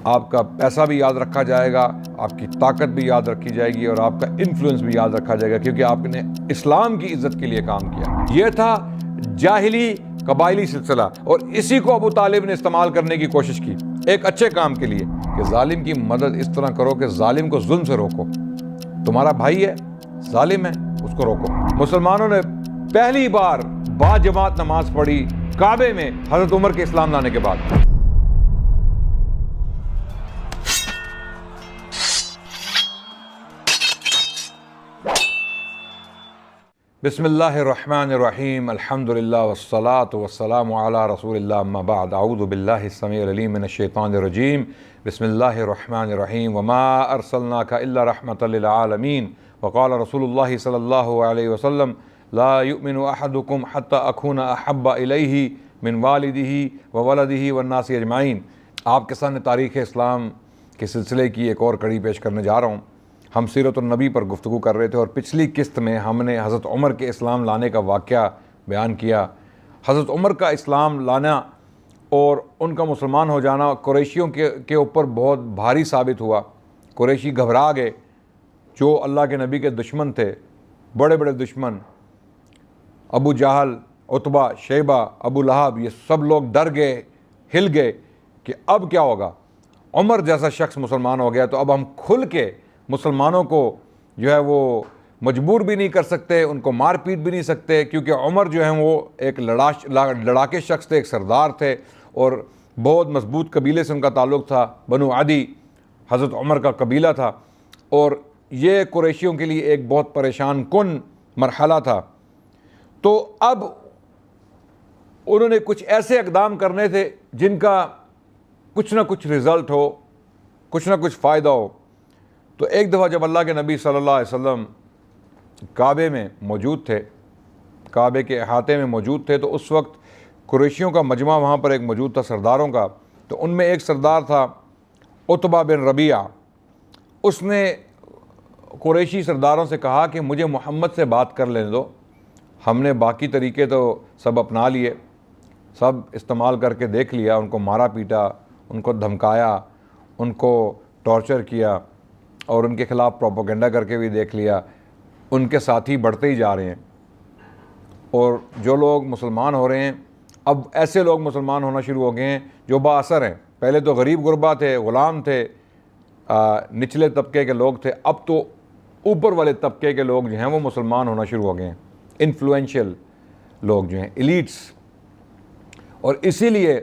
آپ کا پیسہ بھی یاد رکھا جائے گا، آپ کی طاقت بھی یاد رکھی جائے گی، اور آپ کا انفلوئنس بھی یاد رکھا جائے گا، کیونکہ آپ نے اسلام کی عزت کے لیے کام کیا۔ یہ تھا جاہلی قبائلی سلسلہ، اور اسی کو ابو طالب نے استعمال کرنے کی کوشش کی ایک اچھے کام کے لیے، کہ ظالم کی مدد اس طرح کرو کہ ظالم کو ظلم سے روکو۔ تمہارا بھائی ہے، ظالم ہے، اس کو روکو۔ مسلمانوں نے پہلی بار با جماعت نماز پڑھی کعبے میں حضرت عمر کے اسلام لانے کے بعد۔ بسم اللہ الرحمن الرحیم، الحمدللہ والصلاة والسلام علی رسول اللہ، اما بعد، اعوذ باللہ السمیع العلیم من الشیطان الرجیم، بسم اللہ الرحمن الرحیم، وما ارسلناک الا رحمۃ للعالمین، وقال رسول اللہ صلی اللہ علیہ وسلم، لا یؤمن احدکم حتی اکون احب الیہ من والدہ وولدہ والناس اجمعین۔ آپ کے سامنے تاریخ اسلام کے سلسلے کی ایک اور کڑی پیش کرنے جا رہا ہوں۔ ہم سیرت النبی پر گفتگو کر رہے تھے، اور پچھلی قسط میں ہم نے حضرت عمر کے اسلام لانے کا واقعہ بیان کیا۔ حضرت عمر کا اسلام لانا اور ان کا مسلمان ہو جانا قریشیوں کے اوپر بہت بھاری ثابت ہوا۔ قریشی گھبرا گئے، جو اللہ کے نبی کے دشمن تھے، بڑے بڑے دشمن، ابو جہل، عتبہ، شیبہ، ابو لہب، یہ سب لوگ ڈر گئے، ہل گئے کہ اب کیا ہوگا۔ عمر جیسا شخص مسلمان ہو گیا تو اب ہم کھل کے مسلمانوں کو جو ہے وہ مجبور بھی نہیں کر سکتے، ان کو مار پیٹ بھی نہیں سکتے، کیونکہ عمر جو ہیں وہ ایک لڑاکے شخص تھے، ایک سردار تھے، اور بہت مضبوط قبیلے سے ان کا تعلق تھا۔ بنو عدی حضرت عمر کا قبیلہ تھا، اور یہ قریشیوں کے لیے ایک بہت پریشان کن مرحلہ تھا۔ تو اب انہوں نے کچھ ایسے اقدام کرنے تھے جن کا کچھ نہ کچھ رزلٹ ہو، کچھ نہ کچھ فائدہ ہو۔ تو ایک دفعہ جب اللہ کے نبی صلی اللہ علیہ وسلم کعبے میں موجود تھے، کعبے کے احاطے میں موجود تھے، تو اس وقت قریشیوں کا مجمع وہاں پر ایک موجود تھا سرداروں کا۔ تو ان میں ایک سردار تھا عتبہ بن ربیعہ۔ اس نے قریشی سرداروں سے کہا کہ مجھے محمد سے بات کر لینے دو، ہم نے باقی طریقے تو سب اپنا لیے، سب استعمال کر کے دیکھ لیا، ان کو مارا پیٹا، ان کو دھمکایا، ان کو ٹارچر کیا، اور ان کے خلاف پروپیگنڈا کر کے بھی دیکھ لیا۔ ان کے ساتھی بڑھتے ہی جا رہے ہیں، اور جو لوگ مسلمان ہو رہے ہیں، اب ایسے لوگ مسلمان ہونا شروع ہو گئے ہیں جو با اثر ہیں۔ پہلے تو غریب غربا تھے، غلام تھے، نچلے طبقے کے لوگ تھے، اب تو اوپر والے طبقے کے لوگ جو ہیں وہ مسلمان ہونا شروع ہو گئے ہیں، انفلوئنشل لوگ جو ہیں، ایلیٹس۔ اور اسی لیے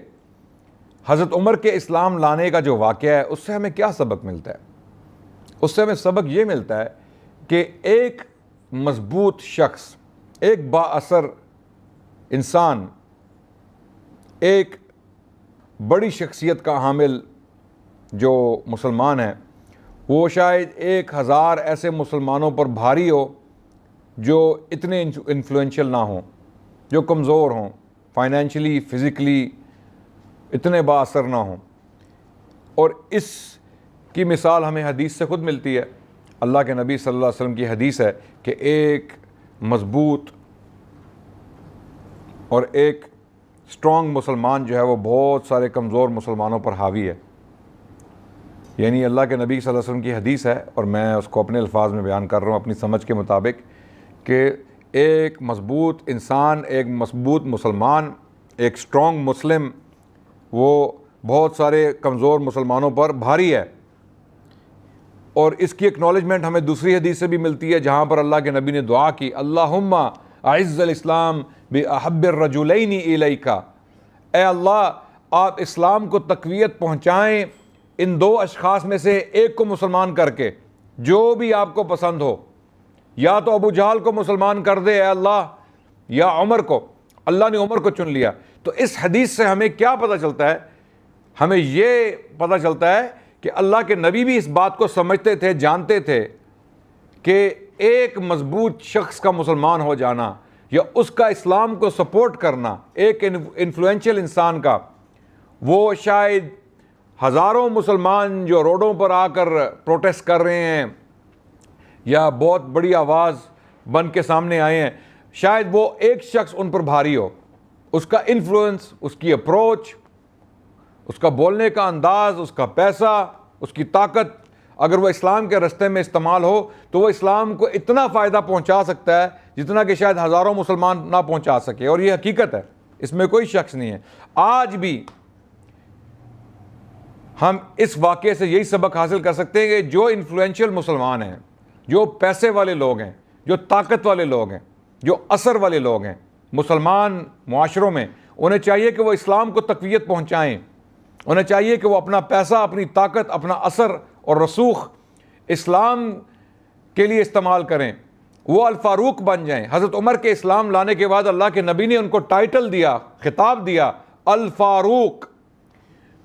حضرت عمر کے اسلام لانے کا جو واقعہ ہے، اس سے ہمیں کیا سبق ملتا ہے؟ اس سے ہمیں سبق یہ ملتا ہے کہ ایک مضبوط شخص، ایک با اثر انسان، ایک بڑی شخصیت کا حامل جو مسلمان ہے، وہ شاید 1000 ایسے مسلمانوں پر بھاری ہو جو اتنے انفلوئنشل نہ ہوں، جو کمزور ہوں، فائنینشلی، فزیکلی اتنے با اثر نہ ہوں۔ اور اس کی مثال ہمیں حدیث سے خود ملتی ہے۔ اللہ کے نبی صلی اللہ علیہ وسلم کی حدیث ہے کہ ایک مضبوط اور ایک اسٹرانگ مسلمان جو ہے وہ بہت سارے کمزور مسلمانوں پر حاوی ہے۔ یعنی اللہ کے نبی صلی اللہ علیہ وسلم کی حدیث ہے، اور میں اس کو اپنے الفاظ میں بیان کر رہا ہوں اپنی سمجھ کے مطابق، کہ ایک مضبوط انسان، ایک مضبوط مسلمان، ایک اسٹرانگ مسلم، وہ بہت سارے کمزور مسلمانوں پر بھاری ہے۔ اور اس کی اکنالجمنٹ ہمیں دوسری حدیث سے بھی ملتی ہے، جہاں پر اللہ کے نبی نے دعا کی، اللہم اعز الاسلام باحب الرجلین الیک، اے اللہ آپ اسلام کو تقویت پہنچائیں ان 2 اشخاص میں سے ایک کو مسلمان کر کے، جو بھی آپ کو پسند ہو، یا تو ابو جہل کو مسلمان کر دے اے اللہ، یا عمر کو۔ اللہ نے عمر کو چن لیا۔ تو اس حدیث سے ہمیں کیا پتہ چلتا ہے؟ ہمیں یہ پتہ چلتا ہے کہ اللہ کے نبی بھی اس بات کو سمجھتے تھے، جانتے تھے کہ ایک مضبوط شخص کا مسلمان ہو جانا یا اس کا اسلام کو سپورٹ کرنا، ایک انفلوئنشل انسان کا، وہ شاید ہزاروں مسلمان جو روڈوں پر آ کر پروٹیسٹ کر رہے ہیں یا بہت بڑی آواز بن کے سامنے آئے ہیں، شاید وہ ایک شخص ان پر بھاری ہو، اس کا انفلوئنس، اس کی اپروچ، اس کا بولنے کا انداز، اس کا پیسہ، اس کی طاقت اگر وہ اسلام کے راستے میں استعمال ہو تو وہ اسلام کو اتنا فائدہ پہنچا سکتا ہے جتنا کہ شاید ہزاروں مسلمان نہ پہنچا سکے، اور یہ حقیقت ہے، اس میں کوئی شخص نہیں ہے۔ آج بھی ہم اس واقعے سے یہی سبق حاصل کر سکتے ہیں کہ جو انفلوئنشل مسلمان ہیں، جو پیسے والے لوگ ہیں، جو طاقت والے لوگ ہیں، جو اثر والے لوگ ہیں مسلمان معاشروں میں، انہیں چاہیے کہ وہ اسلام کو تقویت پہنچائیں، انہیں چاہیے کہ وہ اپنا پیسہ، اپنی طاقت، اپنا اثر اور رسوخ اسلام کے لیے استعمال کریں، وہ الفاروق بن جائیں۔ حضرت عمر کے اسلام لانے کے بعد اللہ کے نبی نے ان کو ٹائٹل دیا، خطاب دیا، الفاروق،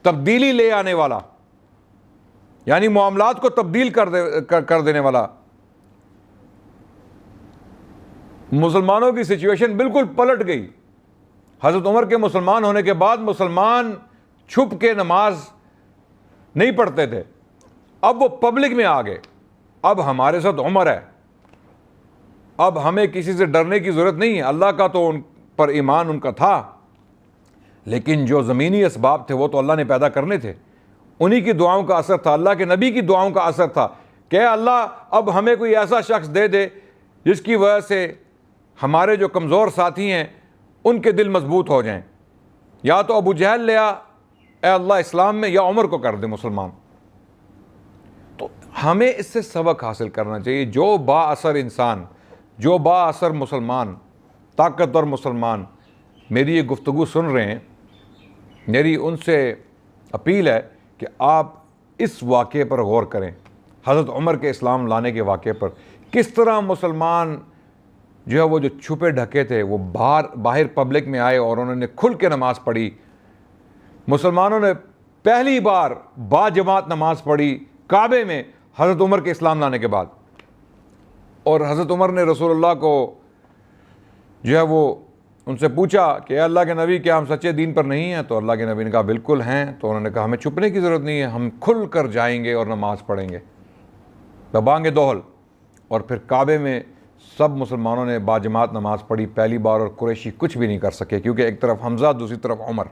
تبدیلی لے آنے والا، یعنی معاملات کو تبدیل کر دینے والا۔ مسلمانوں کی سچویشن بالکل پلٹ گئی۔ حضرت عمر کے مسلمان ہونے کے بعد مسلمان چھپ کے نماز نہیں پڑھتے تھے، اب وہ پبلک میں آ گئے، اب ہمارے ساتھ عمر ہے، اب ہمیں کسی سے ڈرنے کی ضرورت نہیں ہے۔ اللہ کا تو ان پر ایمان ان کا تھا، لیکن جو زمینی اسباب تھے وہ تو اللہ نے پیدا کرنے تھے، انہی کی دعاؤں کا اثر تھا، اللہ کے نبی کی دعاؤں کا اثر تھا کہ اے اللہ اب ہمیں کوئی ایسا شخص دے دے جس کی وجہ سے ہمارے جو کمزور ساتھی ہیں ان کے دل مضبوط ہو جائیں، یا تو ابو جہل لیا اے اللہ اسلام میں، یا عمر کو کر دے مسلمان۔ تو ہمیں اس سے سبق حاصل کرنا چاہیے۔ جو با اثر انسان، جو با اثر مسلمان، طاقتور مسلمان میری یہ گفتگو سن رہے ہیں، میری ان سے اپیل ہے کہ آپ اس واقعے پر غور کریں، حضرت عمر کے اسلام لانے کے واقعے پر، کس طرح مسلمان جو ہے وہ جو چھپے ڈھکے تھے وہ باہر پبلک میں آئے اور انہوں نے کھل کے نماز پڑھی۔ مسلمانوں نے پہلی بار با جماعت نماز پڑھی کعبے میں حضرت عمر کے اسلام لانے کے بعد، اور حضرت عمر نے رسول اللہ کو جو ہے وہ ان سے پوچھا کہ اے اللہ کے نبی کیا ہم سچے دین پر نہیں ہیں؟ تو اللہ کے نبی نے کہا بالکل ہیں۔ تو انہوں نے کہا ہمیں چھپنے کی ضرورت نہیں ہے، ہم کھل کر جائیں گے اور نماز پڑھیں گے ببانگ دوہل۔ اور پھر کعبے میں سب مسلمانوں نے باجماعت نماز پڑھی پہلی بار، اور قریشی کچھ بھی نہیں کر سکے کیونکہ ایک طرف حمزہ دوسری طرف عمر۔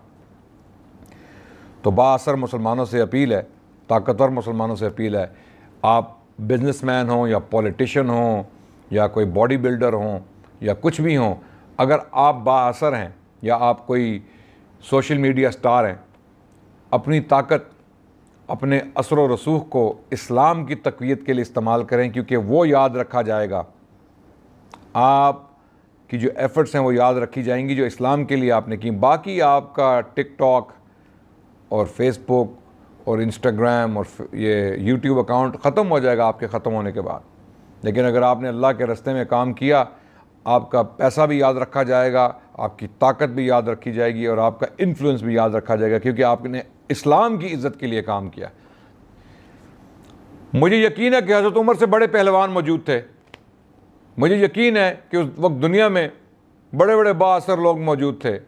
تو با اثر مسلمانوں سے اپیل ہے، طاقتور مسلمانوں سے اپیل ہے، آپ بزنس مین ہوں یا پولیٹیشین ہوں یا کوئی باڈی بلڈر ہوں یا کچھ بھی ہوں، اگر آپ با اثر ہیں یا آپ کوئی سوشل میڈیا سٹار ہیں، اپنی طاقت، اپنے اثر و رسوخ کو اسلام کی تقویت کے لیے استعمال کریں، کیونکہ وہ یاد رکھا جائے گا، آپ کی جو ایفرٹس ہیں وہ یاد رکھی جائیں گی جو اسلام کے لیے آپ نے کی۔ باقی آپ کا ٹک ٹاک اور فیس بک اور انسٹاگرام اور یہ یوٹیوب اکاؤنٹ ختم ہو جائے گا آپ کے ختم ہونے کے بعد، لیکن اگر آپ نے اللہ کے راستے میں کام کیا، آپ کا پیسہ بھی یاد رکھا جائے گا، آپ کی طاقت بھی یاد رکھی جائے گی، اور آپ کا انفلوئنس بھی یاد رکھا جائے گا، کیونکہ آپ نے اسلام کی عزت کے لیے کام کیا۔ مجھے یقین ہے کہ حضرت عمر سے بڑے پہلوان موجود تھے، مجھے یقین ہے کہ اس وقت دنیا میں بڑے بڑے با اثر لوگ موجود تھے،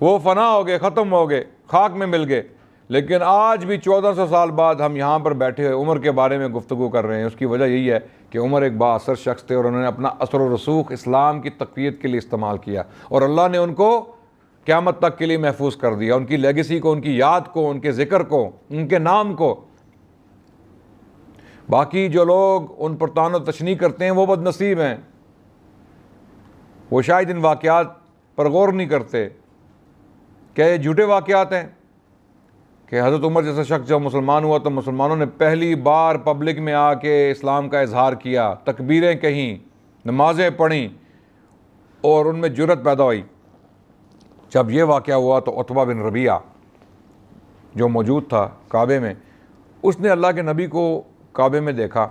وہ فنا ہو گئے، ختم ہو گئے، خاک میں مل گئے، لیکن آج بھی 1400 سال بعد ہم یہاں پر بیٹھے ہوئے عمر کے بارے میں گفتگو کر رہے ہیں۔ اس کی وجہ یہی ہے کہ عمر ایک با اثر شخص تھے، اور انہوں نے اپنا اثر و رسوخ اسلام کی تقویت کے لیے استعمال کیا، اور اللہ نے ان کو قیامت تک کے لیے محفوظ کر دیا، ان کی لیگیسی کو، ان کی یاد کو، ان کے ذکر کو، ان کے نام کو۔ باقی جو لوگ ان پر طعن و تشنیع کرتے ہیں وہ بد نصیب ہیں، وہ شاید ان واقعات پر غور نہیں کرتے۔ کیا یہ جھوٹے واقعات ہیں کہ حضرت عمر جیسا شخص جب مسلمان ہوا تو مسلمانوں نے پہلی بار پبلک میں آ کے اسلام کا اظہار کیا، تکبیریں کہیں، نمازیں پڑھیں، اور ان میں جرأت پیدا ہوئی؟ جب یہ واقعہ ہوا تو عتبہ بن ربیعہ جو موجود تھا کعبے میں، اس نے اللہ کے نبی کو کعبے میں دیکھا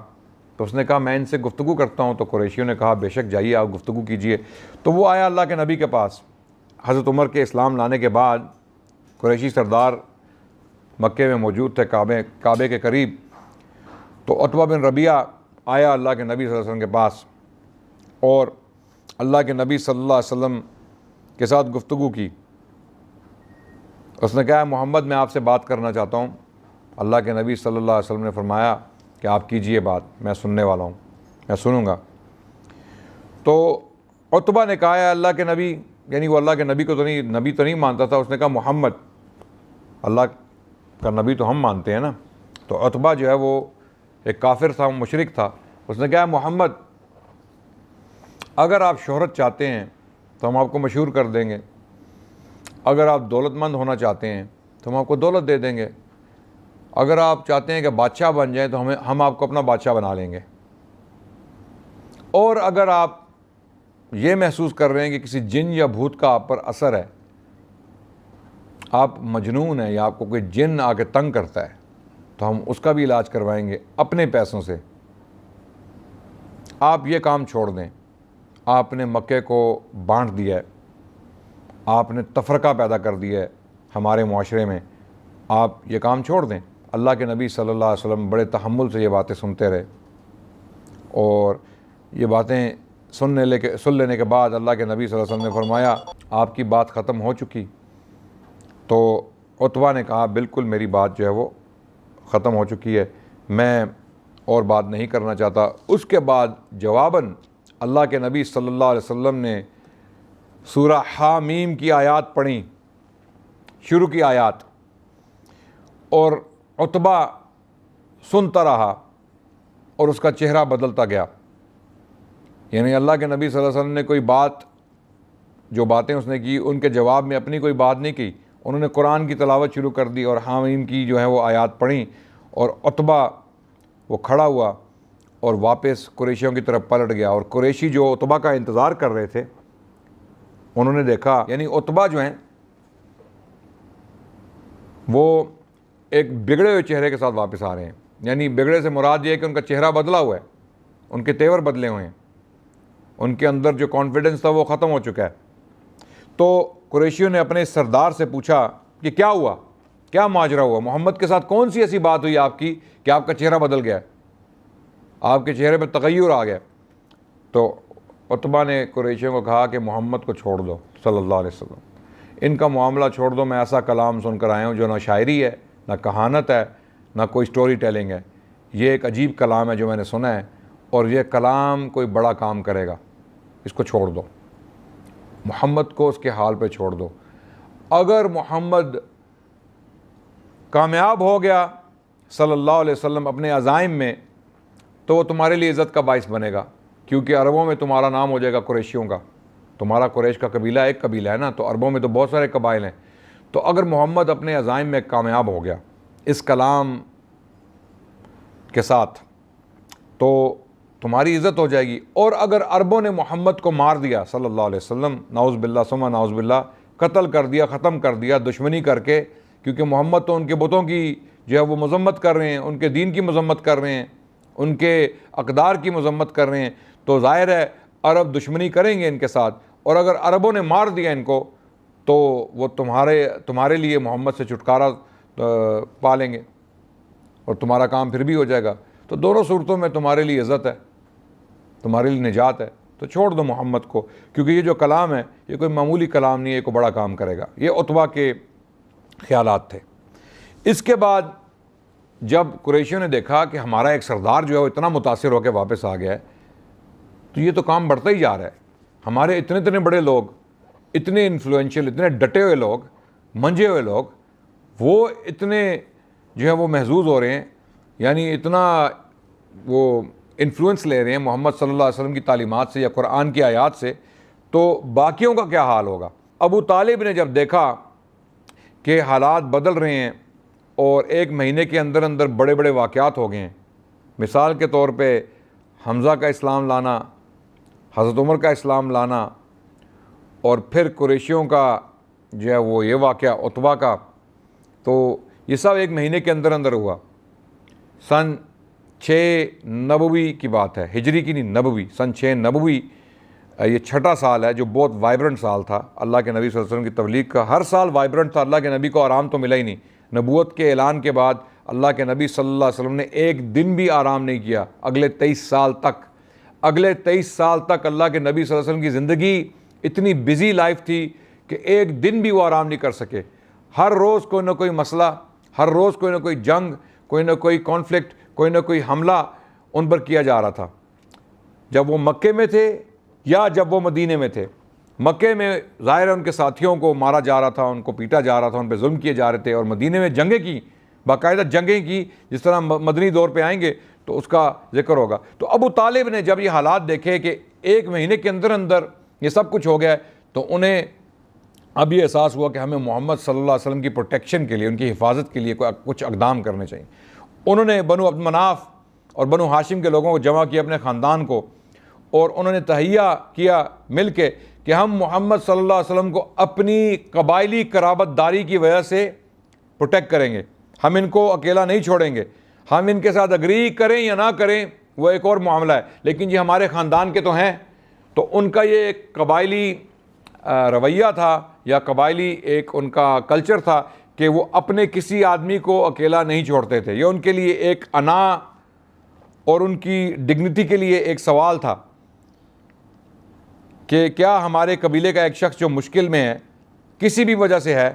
تو اس نے کہا میں ان سے گفتگو کرتا ہوں۔ تو قریشیوں نے کہا بے شک جائیے، آپ گفتگو کیجئے۔ تو وہ آیا اللہ کے نبی کے پاس حضرت عمر کے اسلام لانے کے بعد، قریشی سردار مکے میں موجود تھے کعبے کے قریب، تو عتبہ بن ربیعہ آیا اللہ کے نبی صلی اللہ علیہ وسلم کے پاس، اور اللہ کے نبی صلی اللہ علیہ وسلم کے ساتھ گفتگو کی۔ اس نے کہا محمد میں آپ سے بات کرنا چاہتا ہوں۔ اللہ کے نبی صلی اللہ علیہ وسلم نے فرمایا کہ آپ کیجئے بات، میں سننے والا ہوں، میں سنوں گا۔ تو عتبہ نے کہا ہے اللہ کے نبی، یعنی وہ اللہ کے نبی کو تو نہیں مانتا تھا، اس نے کہا محمد، اللہ کا نبی تو ہم مانتے ہیں نا۔ تو عتبہ جو ہے وہ ایک کافر تھا، مشرک تھا۔ اس نے کہا محمد اگر آپ شہرت چاہتے ہیں تو ہم آپ کو مشہور کر دیں گے، اگر آپ دولت مند ہونا چاہتے ہیں تو ہم آپ کو دولت دے دیں گے، اگر آپ چاہتے ہیں کہ بادشاہ بن جائیں تو ہم آپ کو اپنا بادشاہ بنا لیں گے، اور اگر آپ یہ محسوس کر رہے ہیں کہ کسی جن یا بھوت کا آپ پر اثر ہے، آپ مجنون ہیں یا آپ کو کوئی جن آ کے تنگ کرتا ہے، تو ہم اس کا بھی علاج کروائیں گے اپنے پیسوں سے، آپ یہ کام چھوڑ دیں۔ آپ نے مکے کو بانٹ دیا ہے، آپ نے تفرقہ پیدا کر دیا ہے ہمارے معاشرے میں، آپ یہ کام چھوڑ دیں۔ اللہ کے نبی صلی اللہ علیہ وسلم بڑے تحمل سے یہ باتیں سنتے رہے، اور یہ باتیں سن لینے کے بعد اللہ کے نبی صلی اللہ علیہ وسلم نے فرمایا آپ کی بات ختم ہو چکی۔ تو عتبہ نے کہا بالکل میری بات جو ہے وہ ختم ہو چکی ہے، میں اور بات نہیں کرنا چاہتا۔ اس کے بعد جواباً اللہ کے نبی صلی اللہ علیہ وسلم نے سورہ حامیم کی آیات پڑھیں، شروع کی آیات، اور عتبہ سنتا رہا اور اس کا چہرہ بدلتا گیا۔ یعنی اللہ کے نبی صلی اللہ علیہ وسلم نے کوئی بات، جو باتیں اس نے کی ان کے جواب میں اپنی کوئی بات نہیں کی، انہوں نے قرآن کی تلاوت شروع کر دی اور حامیم کی جو ہے وہ آیات پڑھیں، اور عتبہ وہ کھڑا ہوا اور واپس قریشیوں کی طرف پلٹ گیا۔ اور قریشی جو عتبہ کا انتظار کر رہے تھے انہوں نے دیکھا، یعنی عتبہ جو ہیں وہ ایک بگڑے ہوئے چہرے کے ساتھ واپس آ رہے ہیں۔ یعنی بگڑے سے مراد یہ ہے کہ ان کا چہرہ بدلا ہوا ہے، ان کے تیور بدلے ہوئے ہیں، ان کے اندر جو کانفیڈنس تھا وہ ختم ہو چکا ہے۔ تو قریشیوں نے اپنے سردار سے پوچھا کہ کیا ہوا، کیا ماجرا ہوا، محمد کے ساتھ کون سی ایسی بات ہوئی آپ کی کہ آپ کا چہرہ بدل گیا، آپ کے چہرے پہ تغیر آ گیا۔ تو عتبہ نے قریشیوں کو کہا کہ محمد کو چھوڑ دو صلی اللہ علیہ وسلم، ان کا معاملہ چھوڑ دو، میں ایسا کلام سن کر آیا ہوں جو نہ شاعری ہے، نہ کہانت ہے، نہ کوئی سٹوری ٹیلنگ ہے، یہ ایک عجیب کلام ہے جو میں نے سنا ہے، اور یہ کلام کوئی بڑا کام کرے گا، اس کو چھوڑ دو، محمد کو اس کے حال پہ چھوڑ دو۔ اگر محمد کامیاب ہو گیا صلی اللہ علیہ وسلم اپنے عزائم میں تو وہ تمہارے لیے عزت کا باعث بنے گا، کیونکہ عربوں میں تمہارا نام ہو جائے گا قریشیوں کا، تمہارا قریش کا قبیلہ ایک قبیلہ ہے نا، تو عربوں میں تو بہت سارے قبائل ہیں۔ تو اگر محمد اپنے عزائم میں کامیاب ہو گیا اس کلام کے ساتھ تو تمہاری عزت ہو جائے گی، اور اگر عربوں نے محمد کو مار دیا صلی اللہ علیہ وسلم، نعوذ باللہ ثم نعوذ باللہ، قتل کر دیا، ختم کر دیا دشمنی کر کے، کیونکہ محمد تو ان کے بتوں کی جو ہے وہ مذمت کر رہے ہیں، ان کے دین کی مذمت کر رہے ہیں، ان کے اقدار کی مذمت کر رہے ہیں، تو ظاہر ہے عرب دشمنی کریں گے ان کے ساتھ، اور اگر عربوں نے مار دیا ان کو تو وہ تمہارے لیے محمد سے چھٹکارا پا لیں گے اور تمہارا کام پھر بھی ہو جائے گا۔ تو دونوں صورتوں میں تمہارے لیے عزت ہے، تمہارے لیے نجات ہے، تو چھوڑ دو محمد کو، کیونکہ یہ جو کلام ہے یہ کوئی معمولی کلام نہیں ہے، یہ کوئی بڑا کام کرے گا۔ یہ عتبہ کے خیالات تھے۔ اس کے بعد جب قریشیوں نے دیکھا کہ ہمارا ایک سردار جو ہے وہ اتنا متاثر ہو کے واپس آ گیا ہے، تو یہ تو کام بڑھتا ہی جا رہا ہے، ہمارے اتنے بڑے لوگ، اتنے انفلوئنشل، اتنے ڈٹے ہوئے لوگ، منجے ہوئے لوگ، وہ اتنے جو ہے وہ محظوظ ہو رہے ہیں، یعنی اتنا وہ انفلوئنس لے رہے ہیں محمد صلی اللہ علیہ وسلم کی تعلیمات سے یا قرآن کی آیات سے، تو باقیوں کا کیا حال ہوگا۔ ابو طالب نے جب دیکھا کہ حالات بدل رہے ہیں اور ایک مہینے کے اندر اندر بڑے بڑے واقعات ہو گئے ہیں، مثال کے طور پہ حمزہ کا اسلام لانا، حضرت عمر کا اسلام لانا، اور پھر قریشیوں کا جو ہے وہ یہ واقعہ عتبہ کا، تو یہ سب ایک مہینے کے اندر اندر ہوا۔ سن 6 نبوی کی بات ہے، ہجری کی نہیں، نبوی، سن 6 نبوی، یہ چھٹا سال ہے جو بہت وائبرنٹ سال تھا اللہ کے نبی صلی اللہ علیہ وسلم کی تبلیغ کا۔ ہر سال وائبرنٹ تھا، اللہ کے نبی کو آرام تو ملا ہی نہیں۔ نبوت کے اعلان کے بعد اللہ کے نبی صلی اللہ علیہ وسلم نے ایک دن بھی آرام نہیں کیا اگلے 23 سال تک۔ اگلے 23 سال تک اللہ کے نبی صلی اللہ علیہ وسلم کی زندگی اتنی بزی لائف تھی کہ ایک دن بھی وہ آرام نہیں کر سکے۔ ہر روز کوئی نہ کوئی مسئلہ، ہر روز کوئی نہ کوئی جنگ، کوئی نہ کوئی کانفلکٹ، کوئی نہ کوئی حملہ ان پر کیا جا رہا تھا، جب وہ مکے میں تھے یا جب وہ مدینے میں تھے۔ مکے میں ظاہر ہے ان کے ساتھیوں کو مارا جا رہا تھا، ان کو پیٹا جا رہا تھا، ان پہ ظلم کیے جا رہے تھے، اور مدینے میں جنگیں کی، باقاعدہ جنگیں کی، جس طرح مدنی دور پہ آئیں گے تو اس کا ذکر ہوگا۔ تو ابو طالب نے جب یہ حالات دیکھے کہ 1 مہینے کے اندر اندر یہ سب کچھ ہو گیا ہے، تو انہیں اب یہ احساس ہوا کہ ہمیں محمد صلی اللہ علیہ وسلم کی پروٹیکشن کے لیے، ان کی حفاظت کے لیے کچھ اقدام کرنے چاہیے۔ انہوں نے بنو عبد مناف اور بنو ہاشم کے لوگوں کو جمع کیا، اپنے خاندان کو، اور انہوں نے تہیہ کیا مل کے کہ ہم محمد صلی اللہ علیہ وسلم کو اپنی قبائلی قرابت داری کی وجہ سے پروٹیکٹ کریں گے، ہم ان کو اکیلا نہیں چھوڑیں گے، ہم ان کے ساتھ اگری کریں یا نہ کریں وہ ایک اور معاملہ ہے، لیکن یہ ہمارے خاندان کے تو ہیں۔ تو ان کا یہ ایک قبائلی رویہ تھا، یا قبائلی ایک ان کا کلچر تھا کہ وہ اپنے کسی آدمی کو اکیلا نہیں چھوڑتے تھے۔ یہ ان کے لیے ایک انا اور ان کی ڈگنیٹی کے لیے ایک سوال تھا کہ کیا ہمارے قبیلے کا ایک شخص جو مشکل میں ہے، کسی بھی وجہ سے ہے،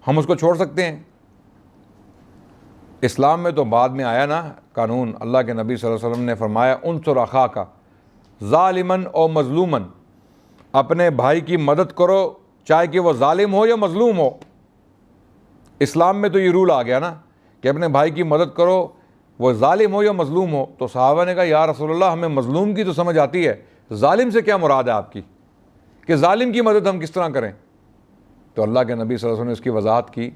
ہم اس کو چھوڑ سکتے ہیں؟ اسلام میں تو بعد میں آیا نا قانون، اللہ کے نبی صلی اللہ علیہ وسلم نے فرمایا انصر اخاک ظالمن او مظلومن، اپنے بھائی کی مدد کرو چاہے کہ وہ ظالم ہو یا مظلوم ہو۔ اسلام میں تو یہ رول آ گیا نا کہ اپنے بھائی کی مدد کرو، وہ ظالم ہو یا مظلوم ہو۔ تو صحابہ نے کہا یا رسول اللہ ہمیں مظلوم کی تو سمجھ آتی ہے، ظالم سے کیا مراد ہے آپ کی، کہ ظالم کی مدد ہم کس طرح کریں؟ تو اللہ کے نبی صلی اللہ علیہ وسلم نے اس کی وضاحت کی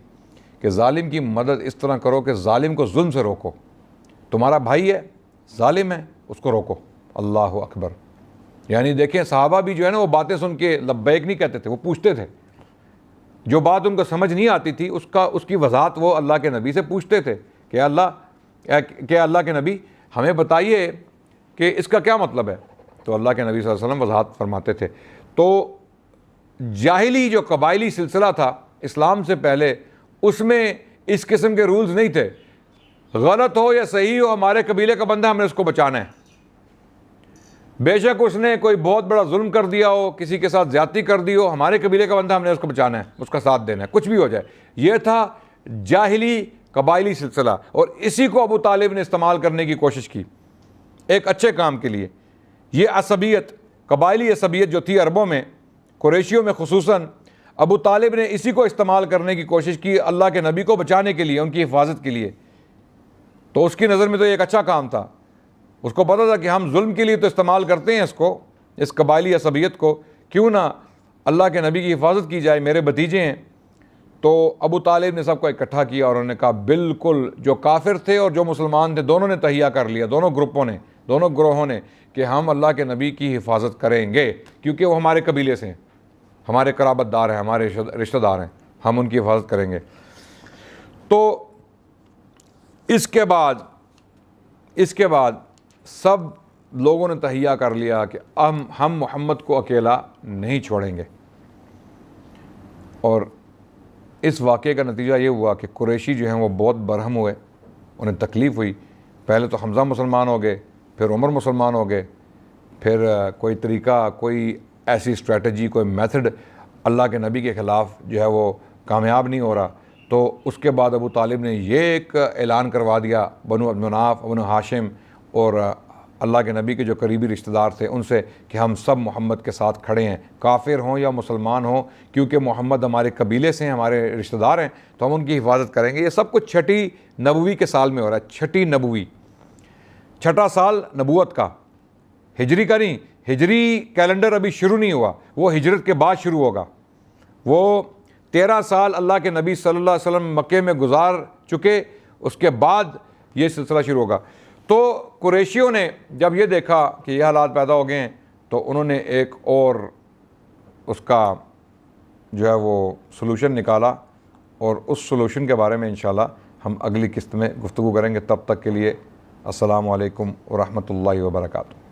کہ ظالم کی مدد اس طرح کرو کہ ظالم کو ظلم سے روکو۔ تمہارا بھائی ہے، ظالم ہے، اس کو روکو۔ اللہ اکبر۔ یعنی دیکھیں صحابہ بھی جو ہے نا وہ باتیں سن کے لبیک نہیں کہتے تھے، وہ پوچھتے تھے، جو بات ان کو سمجھ نہیں آتی تھی اس کی وضاحت وہ اللہ کے نبی سے پوچھتے تھے کہ اللہ کے نبی ہمیں بتائیے کہ اس کا کیا مطلب ہے۔ تو اللہ کے نبی صلی اللہ علیہ وسلم وضاحت فرماتے تھے۔ تو جاہلی جو قبائلی سلسلہ تھا اسلام سے پہلے، اس میں اس قسم کے رولز نہیں تھے، غلط ہو یا صحیح ہو ہمارے قبیلے کا بندہ، ہم نے اس کو بچانا ہے، بے شک اس نے کوئی بہت بڑا ظلم کر دیا ہو، کسی کے ساتھ زیادتی کر دی ہو، ہمارے قبیلے کا بندہ، ہم نے اس کو بچانا ہے، اس کا ساتھ دینا ہے، کچھ بھی ہو جائے۔ یہ تھا جاہلی قبائلی سلسلہ، اور اسی کو ابو طالب نے استعمال کرنے کی کوشش کی ایک اچھے کام کے لیے۔ یہ عصبیت، قبائلی عصبیت جو تھی عربوں میں، قریشیوں میں خصوصاً، ابو طالب نے اسی کو استعمال کرنے کی کوشش کی اللہ کے نبی کو بچانے کے لیے، ان کی حفاظت کے لیے۔ تو اس کی نظر میں تو یہ ایک اچھا کام تھا، اس کو پتہ تھا کہ ہم ظلم کے لیے تو استعمال کرتے ہیں اس قبائلی عصبیت کو، کیوں نہ اللہ کے نبی کی حفاظت کی جائے، میرے بھتیجے ہیں۔ تو ابو طالب نے سب کو اکٹھا کیا اور انہوں نے کہا بالکل، جو کافر تھے اور جو مسلمان تھے دونوں نے تہیہ کر لیا، دونوں گروپوں نے، دونوں گروہوں نے، کہ ہم اللہ کے نبی کی حفاظت کریں گے، کیونکہ وہ ہمارے قبیلے سے ہیں، ہمارے قرابت دار ہیں، ہمارے رشتہ دار ہیں، ہم ان کی حفاظت کریں گے۔ تو اس کے بعد سب لوگوں نے تہیہ کر لیا کہ ہم محمد کو اکیلا نہیں چھوڑیں گے۔ اور اس واقعے کا نتیجہ یہ ہوا کہ قریشی جو ہیں وہ بہت برہم ہوئے، انہیں تکلیف ہوئی۔ پہلے تو حمزہ مسلمان ہو گئے، پھر عمر مسلمان ہو گئے، پھر کوئی طریقہ، کوئی ایسی اسٹریٹجی، کوئی میتھڈ اللہ کے نبی کے خلاف جو ہے وہ کامیاب نہیں ہو رہا۔ تو اس کے بعد ابو طالب نے یہ ایک اعلان کروا دیا بنو عبد مناف، بنو ہاشم اور اللہ کے نبی کے جو قریبی رشتہ دار تھے ان سے، کہ ہم سب محمد کے ساتھ کھڑے ہیں، کافر ہوں یا مسلمان ہوں، کیونکہ محمد ہمارے قبیلے سے ہیں، ہمارے رشتہ دار ہیں، تو ہم ان کی حفاظت کریں گے۔ یہ سب کچھ 6 نبوی کے سال میں ہو رہا ہے، 6 نبوی، 6 سال نبوت کا، ہجری کا نہیں۔ ہجری کیلنڈر ابھی شروع نہیں ہوا، وہ ہجرت کے بعد شروع ہوگا۔ وہ 13 سال اللہ کے نبی صلی اللہ علیہ وسلم مکے میں گزار چکے، اس کے بعد یہ سلسلہ شروع ہوگا۔ تو قریشیوں نے جب یہ دیکھا کہ یہ حالات پیدا ہو گئے ہیں، تو انہوں نے ایک اور اس کا جو ہے وہ سلوشن نکالا، اور اس سلوشن کے بارے میں انشاءاللہ ہم اگلی قسط میں گفتگو کریں گے۔ تب تک کے لیے السلام علیکم ورحمۃ اللہ وبرکاتہ۔